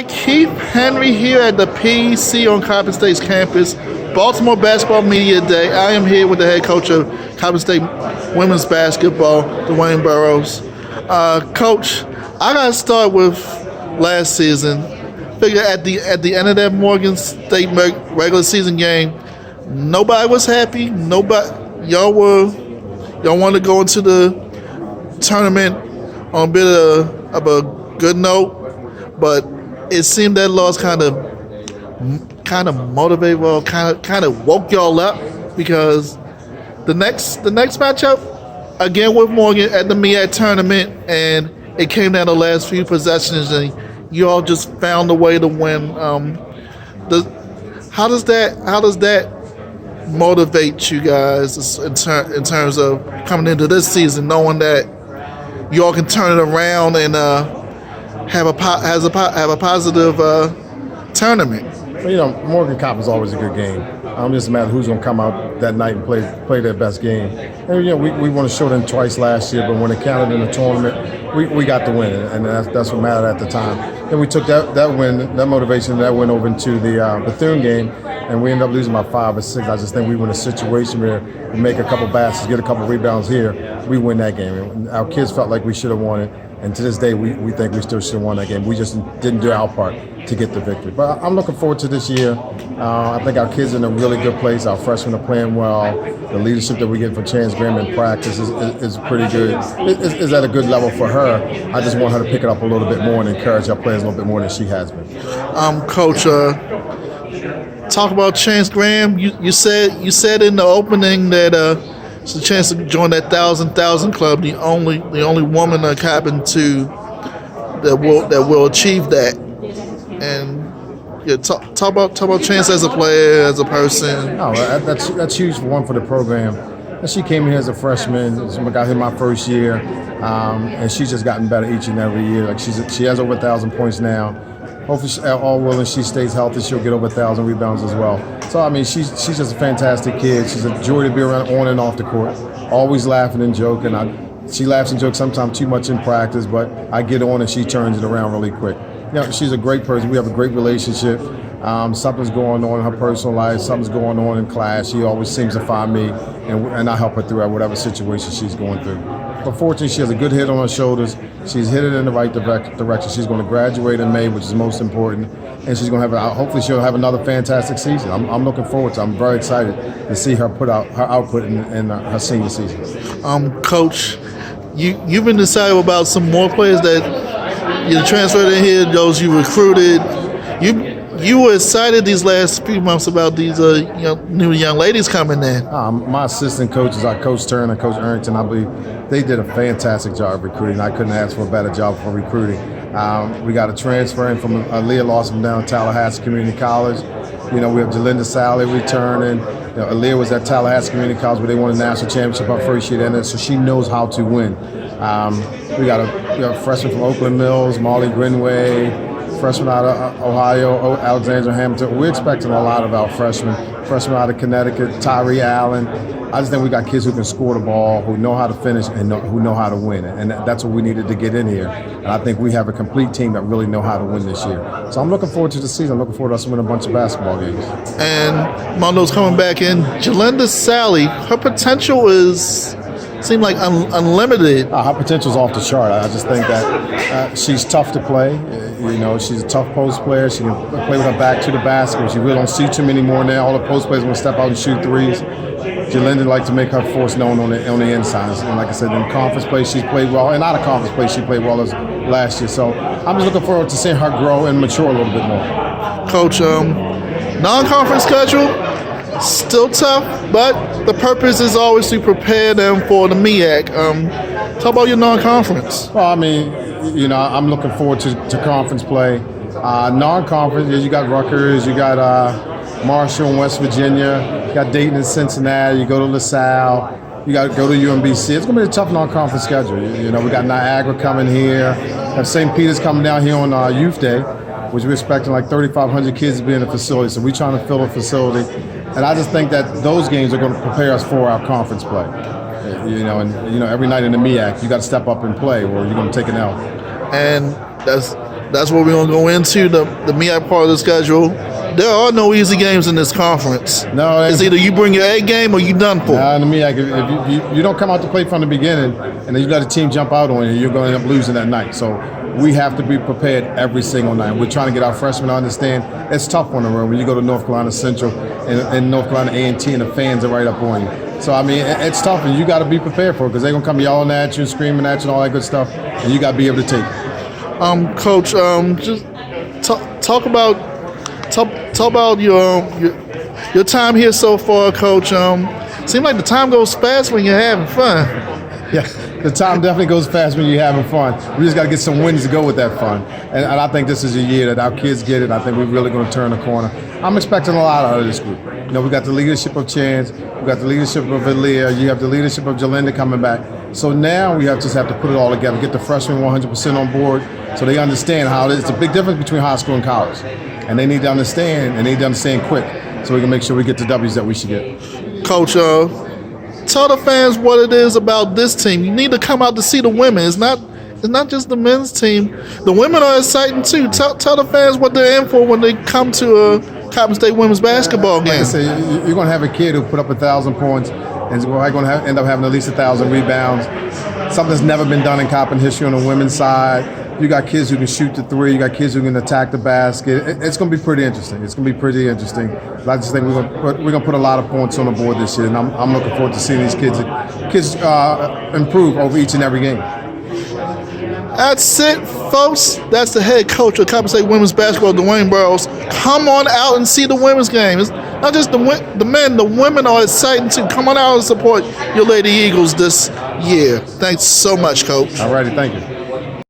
Keith Henry here at the PC on Coppin State's campus, Baltimore Basketball Media Day. I am here with the head coach of Coppin State women's basketball, Dewayne Burroughs. Coach, I got to start with last season. Figure at the end of that Morgan State regular season game, nobody was happy. Y'all wanted to go into the tournament on a bit of a good note, but it seemed that loss kind of motivated, kind of woke y'all up, because the next matchup again with Morgan at the MEAC tournament, and it came down to the last few possessions, and you all just found a way to win. How does that motivate you guys in terms of coming into this season, knowing that you all can turn it around and have a positive tournament? Well, Morgan Cop is always a good game. Just a matter of who's going to come out that night and play their best game. And we won a short them twice last year, but when it counted in the tournament, we got the win, and that's what mattered at the time. Then we took that win, that motivation, that win over into the Bethune game, and we ended up losing by 5 or 6. I just think we were in a situation where we make a couple baskets, get a couple rebounds here, we win that game. And our kids felt like we should have won it. And to this day, we think we still should have won that game. We just didn't do our part to get the victory. But I'm looking forward to this year. I think our kids are in a really good place. Our freshmen are playing well. The leadership that we get from Chance Graham in practice is pretty good. Is at a good level for her. I just want her to pick it up a little bit more and encourage our players a little bit more than she has been. Coach, talk about Chance Graham. You said in the opening that it's a chance to join that 1,000 club. The only woman that happened to that will achieve that. And talk about Chance as a player, as a person. Oh, that's huge for the program. And she came here as a freshman. She got here my first year, and she's just gotten better each and every year. Like she has over 1,000 points now. Hopefully, all willing, she stays healthy. She'll get over 1,000 rebounds as well. So, I mean, she's just a fantastic kid. She's a joy to be around on and off the court. Always laughing and joking. She laughs and jokes sometimes too much in practice, but I get on and she turns it around really quick. She's a great person. We have a great relationship. Something's going on in her personal life. Something's going on in class. She always seems to find me, and I help her through whatever situation she's going through. But fortunately, she has a good head on her shoulders. She's headed in the right direction. She's going to graduate in May, which is most important, and she's going to have. Hopefully, she'll have another fantastic season. I'm looking forward to it. I'm very excited to see her put out her output in her senior season. Coach, you've been excited about some more players that you transferred in here, those you recruited. You were excited these last few months about these new young ladies coming in. My assistant coaches, Coach Turner and Coach Arrington, I believe they did a fantastic job recruiting. I couldn't ask for a better job for recruiting. We got a transfer in from Aaliyah Lawson down at Tallahassee Community College. We have Jalinda Sally returning. Aaliyah was at Tallahassee Community College where they won a national championship her first year in it, so she knows how to win. We got a freshman from Oakland Mills, Molly Greenway. Freshman out of Ohio, Alexandra Hamilton. We're expecting a lot of our freshmen out of Connecticut, Tyree Allen. I just think we got kids who can score the ball, who know how to finish, and who know how to win. And that's what we needed to get in here. And I think we have a complete team that really know how to win this year. So I'm looking forward to the season. I'm looking forward to us winning a bunch of basketball games. And Mondo's coming back in. Jalinda Sally, her potential seemed like unlimited. Her potential's off the chart. I just think that she's tough to play. She's a tough post player. She can play with her back to the basket. We really don't see too many more now. All the post players want to step out and shoot threes. Jalinda likes to make her force known on the inside. And like I said, in conference play, she's played well. And out of conference play, she played well as last year. So I'm just looking forward to seeing her grow and mature a little bit more. Coach, non-conference schedule, still tough, but the purpose is always to prepare them for the MEAC. Talk about your non-conference. Well, I mean, I'm looking forward to conference play. Non-conference, you got Rutgers, you got Marshall in West Virginia, you got Dayton and Cincinnati, you go to LaSalle, you got to go to UMBC. It's going to be a tough non-conference schedule. We got Niagara coming here, have St. Peter's coming down here on Youth Day, which we're expecting like 3,500 kids to be in the facility. So we're trying to fill the facility. And I just think that those games are going to prepare us for our conference play. Every night in the MEAC, you got to step up and play, or you're going to take an L. And That's what we're going to go into, the MEAC part of the schedule. There are no easy games in this conference. No, it's either you bring your A game or you done for. Nah, to me, like if you don't come out to play from the beginning and then you let a team jump out on you, you're going to end up losing that night. So we have to be prepared every single night. We're trying to get our freshmen to understand it's tough on the road when you go to North Carolina Central and North Carolina A&T and the fans are right up on you. So, I mean, it's tough and you got to be prepared for it because they're going to come yelling at you, screaming at you and all that good stuff, and you got to be able to take it. Coach, just talk about your time here so far, Coach. Seems like the time goes fast when you're having fun. Yeah, the time definitely goes fast when you're having fun. We just got to get some wins to go with that fun. And I think this is a year that our kids get it. I think we're really going to turn the corner. I'm expecting a lot out of this group. You know, we got the leadership of Chance. We got the leadership of Aaliyah. You have the leadership of Jalinda coming back. So now we just have to put it all together, get the freshmen 100% on board so they understand how it is. It's a big difference between high school and college. And they need to understand, quick so we can make sure we get the W's that we should get. Coach, tell the fans what it is about this team. You need to come out to see the women. It's not just the men's team. The women are exciting too. Tell the fans what they're in for when they come to a Coppin State women's basketball game. Like I say, you're going to have a kid who put up 1,000 points and is going to end up having at least 1,000 rebounds. Something's never been done in Coppin history on the women's side. You got kids who can shoot the three. You got kids who can attack the basket. It's going to be pretty interesting. But I just think we're going to put a lot of points on the board this year, and I'm looking forward to seeing these kids improve over each and every game. That's it, folks. That's the head coach of Coppin State women's basketball, Dewayne Burroughs. Come on out and see the women's game. It's not just the men, the women are exciting too. Come on out and support your Lady Eagles this year. Thanks so much, Coach. All righty, thank you.